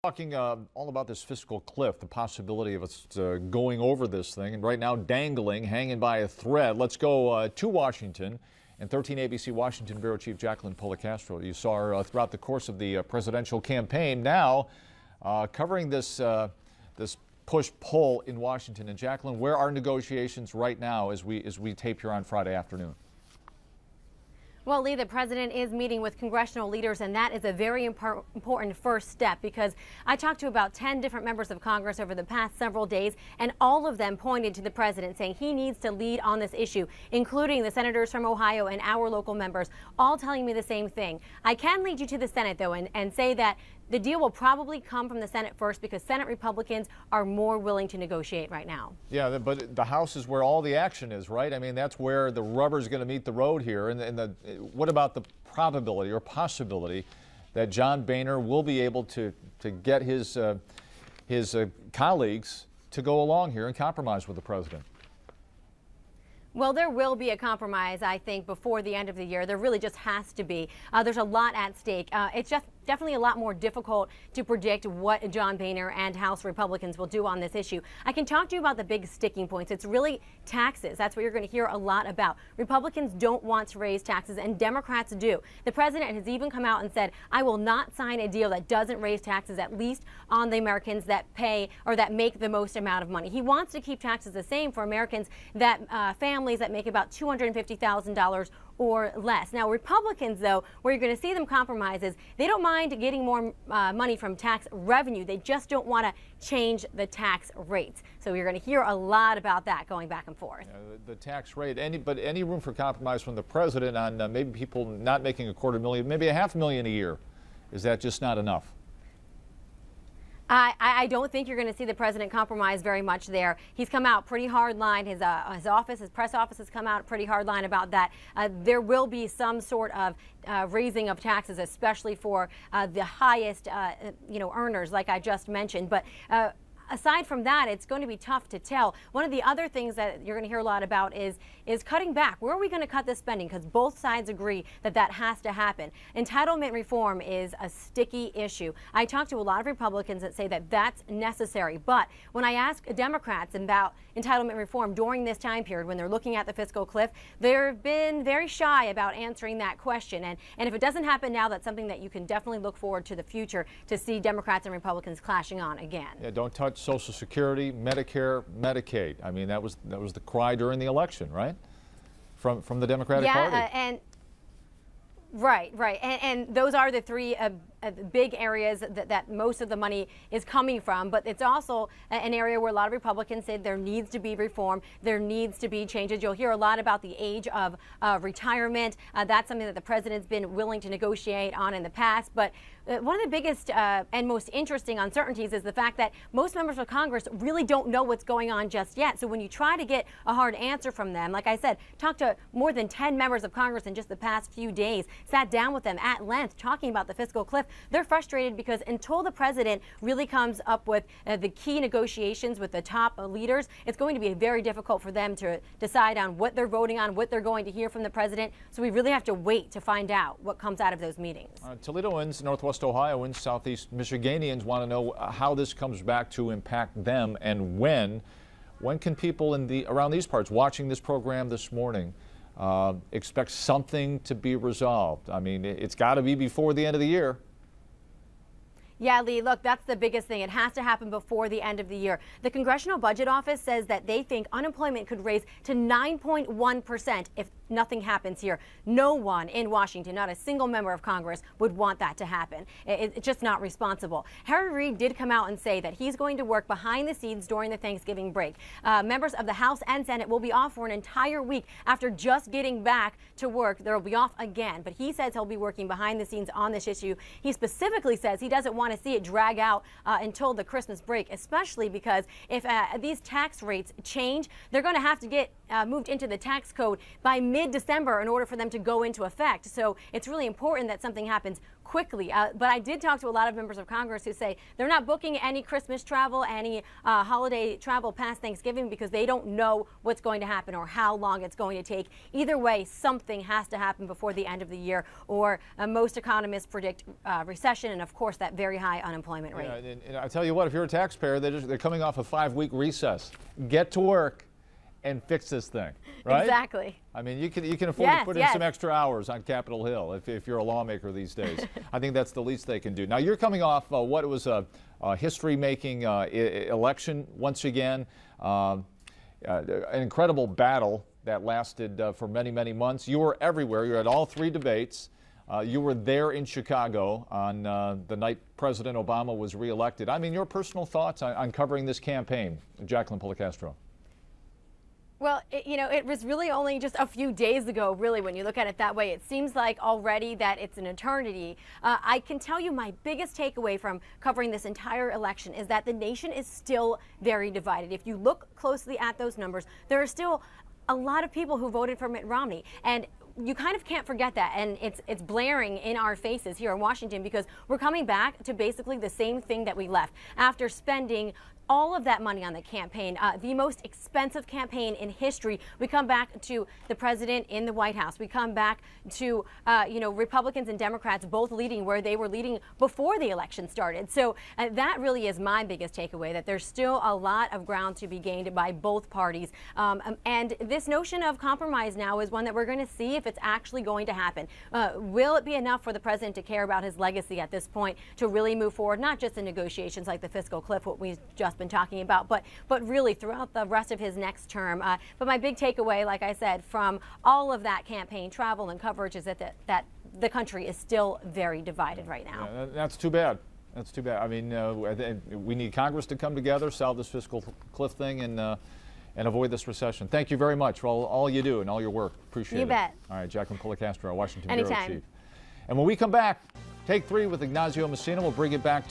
Talking all about this fiscal cliff, the possibility of us going over this thing, and right now dangling, hanging by a thread. Let's go to Washington and 13 ABC Washington Bureau Chief Jacqueline Policastro. You saw her throughout the course of the presidential campaign. Now covering this this push-pull in Washington. And Jacqueline, where are negotiations right now as we tape here on Friday afternoon? Well, Lee, the president is meeting with congressional leaders, and that is a very important first step, because I talked to about 10 different members of Congress over the past several days, and all of them pointed to the president, saying he needs to lead on this issue, including the senators from Ohio and our local members, all telling me the same thing. I can lead you to the Senate, though, and say that the deal will probably come from the Senate first, because Senate Republicans are more willing to negotiate right now. Yeah, but the House is where all the action is, right? I mean, that's where the rubber's going to meet the road here. And what about the probability or possibility that John Boehner will be able to get his colleagues to go along here and compromise with the president? Well, there will be a compromise, I think, before the end of the year. There really just has to be. There's a lot at stake. It's just definitely a lot more difficult to predict what John Boehner and House Republicans will do on this issue. I can talk to you about the big sticking points. It's really taxes. That's what you're going to hear a lot about. Republicans don't want to raise taxes, and Democrats do. The president has even come out and said, I will not sign a deal that doesn't raise taxes, at least on the Americans that pay or that make the most amount of money. He wants to keep taxes the same for Americans that families that make about $250,000 or less. Now, Republicans, though, where you're going to see them compromise is they don't mind getting more money from tax revenue. They just don't want to change the tax rates. So you're going to hear a lot about that going back and forth. The tax rate, but any room for compromise from the president on maybe people not making $250,000, maybe $500,000 a year? Is that just not enough? I don't think you're going to see the president compromise very much there. He's come out pretty hard line. His press office has come out pretty hard line about that. There will be some sort of raising of taxes, especially for the highest, earners, like I just mentioned. But aside from that, it's going to be tough to tell. One of the other things that you're going to hear a lot about is cutting back. Where are we going to cut this spending? Because both sides agree that that has to happen. Entitlement reform is a sticky issue. I talked to a lot of Republicans that say that that's necessary. But when I ask Democrats about entitlement reform during this time period, when they're looking at the fiscal cliff, they've been very shy about answering that question. And if it doesn't happen now, that's something that you can definitely look forward to the future to see Democrats and Republicans clashing on again. Yeah, don't touch Social Security, Medicare, Medicaid. I mean, that was the cry during the election, right? From the Democratic Party. Right. And those are the three big areas that most of the money is coming from. But it's also an area where a lot of Republicans said there needs to be reform. There needs to be changes. You'll hear a lot about the age of retirement. That's something that the president's been willing to negotiate on in the past. But one of the biggest and most interesting uncertainties is the fact that most members of Congress really don't know what's going on just yet. So when you try to get a hard answer from them, like I said, talked to more than 10 members of Congress in just the past few days, sat down with them at length talking about the fiscal cliff. They're frustrated because until the president really comes up with the key negotiations with the top leaders, it's going to be very difficult for them to decide on what they're voting on, what they're going to hear from the president. So we really have to wait to find out what comes out of those meetings. Toledoans, Northwest Ohioans, Southeast Michiganians want to know how this comes back to impact them, and when can people around these parts watching this program this morning expect something to be resolved? I mean, it's got to be before the end of the year. Yeah, Lee, look, that's the biggest thing. It has to happen before the end of the year. The Congressional Budget Office says that they think unemployment could raise to 9.1% if nothing happens here. No one in Washington, not a single member of Congress, would want that to happen. It's just not responsible. Harry Reid did come out and say that he's going to work behind the scenes during the Thanksgiving break. Members of the House and Senate will be off for an entire week after just getting back to work. They'll be off again, but he says he'll be working behind the scenes on this issue. He specifically says he doesn't want to see it drag out until the Christmas break, especially because if these tax rates change, they're going to have to get moved into the tax code by mid-December in order for them to go into effect. So it's really important that something happens quickly. But I did talk to a lot of members of Congress who say they're not booking any Christmas travel, any holiday travel past Thanksgiving because they don't know what's going to happen or how long it's going to take. Either way, something has to happen before the end of the year, or most economists predict recession and, of course, that very high unemployment rate. Yeah, and I tell you what, if you're a taxpayer, they're coming off a 5-week recess. Get to work and fix this thing, right? Exactly. I mean, you can afford to put in some extra hours on Capitol Hill if you're a lawmaker these days. I think that's the least they can do. Now, you're coming off what was a history-making election once again, an incredible battle that lasted for many, many months. You were everywhere. You were at all 3 debates. You were there in Chicago on the night President Obama was reelected. I mean, your personal thoughts on covering this campaign, Jacqueline Policastro. Well, it was really only just a few days ago, really, when you look at it that way. It seems like already that it's an eternity. I can tell you my biggest takeaway from covering this entire election is that the nation is still very divided. If you look closely at those numbers, there are still a lot of people who voted for Mitt Romney. And you kind of can't forget that, and it's blaring in our faces here in Washington because we're coming back to basically the same thing that we left after spending all of that money on the campaign, the most expensive campaign in history. We come back to the president in the White House. We come back to, Republicans and Democrats both leading where they were leading before the election started. So that really is my biggest takeaway, that there's still a lot of ground to be gained by both parties. And this notion of compromise now is one that we're going to see if it's actually going to happen. Will it be enough for the president to care about his legacy at this point to really move forward, not just in negotiations like the fiscal cliff, what we just been talking about, but really throughout the rest of his next term. But my big takeaway, like I said, from all of that campaign travel and coverage is that the country is still very divided right now. Yeah, that's too bad. That's too bad. I mean, we need Congress to come together, solve this fiscal cliff thing, and avoid this recession. Thank you very much for all you do and all your work. Appreciate it. You bet. All right, Jacqueline Policastro, Washington Anytime. Bureau Chief. And when we come back, Take 3 with Ignacio Messina. We'll bring it back